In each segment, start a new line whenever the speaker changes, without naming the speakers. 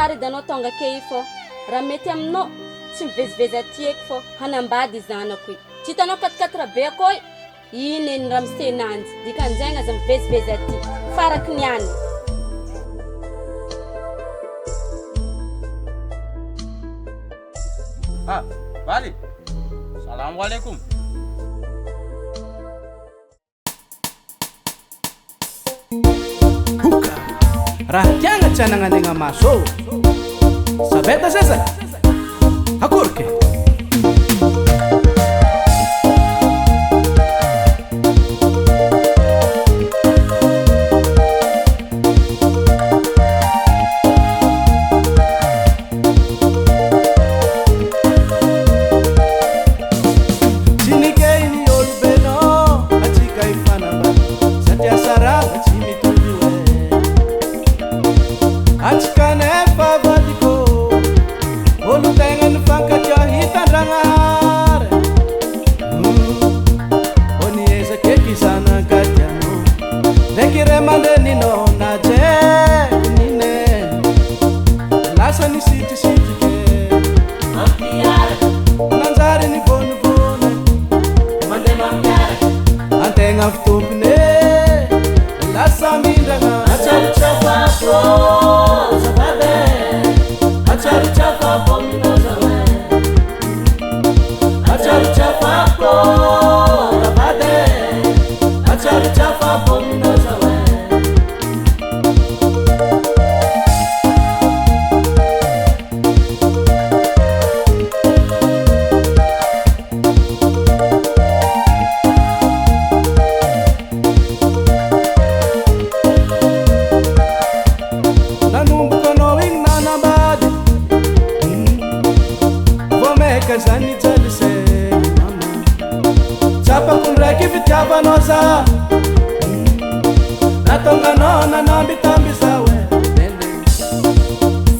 tsara idanao tonga ke fô raha mety aminao tsy mivezivezy aty eky fô hanambady zanako i tsy hitanao katikatra be akô iny eny raha misenanjy dikan'izagny aza mivezivezy aty faraky niany.
Vale. Salamu alaikum.
Buka. Rakyanga tsananga nenga maso. Sabeta sesa. Hakurke.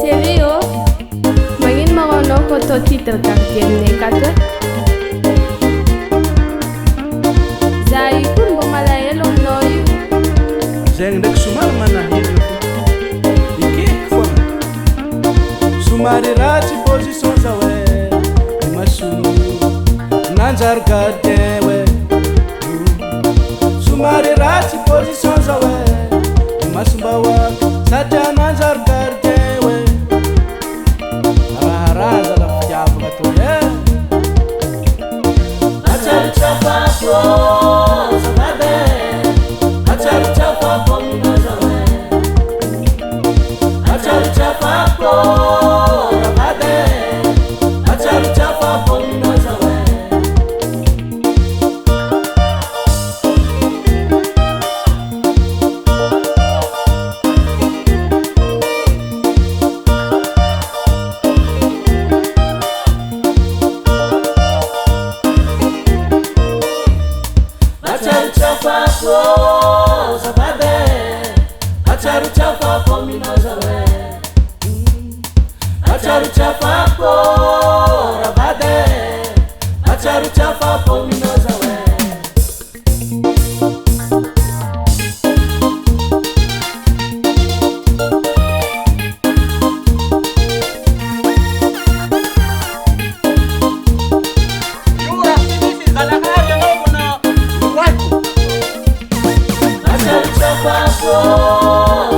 Serio? Mangin marono ko to titel kakien ne kake? Zai kun bumalaya long noyu.
Zeng dek sumar mana hidup. Ikik fon. Sumari raci position zawe. Masu nanjar gadewe. Sumari raci position zawe. Masu bawa saja nanjar gadewe. Hara-hara dalam jam betul ya. Acar capa pro sahabe. Acar capa pomino zawe. Acar capa pro sahabe. Acar capa pomino zawe. Acharu chapa pro sababe. Acharu chapa pomino zawe. Acharu chapa pro rabade. Acharu chapa pomino zawe. Acharu chapa pro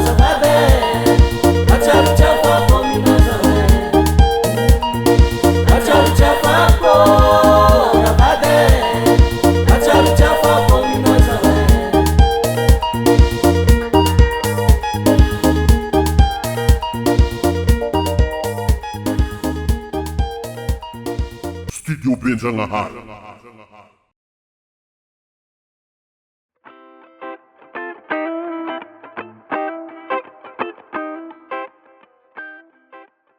sababe. Acharu chapa pomino zawe. Acharu chapa pro rabade. Acharu chapa pomino zawe.
Studio Benjamin Hall.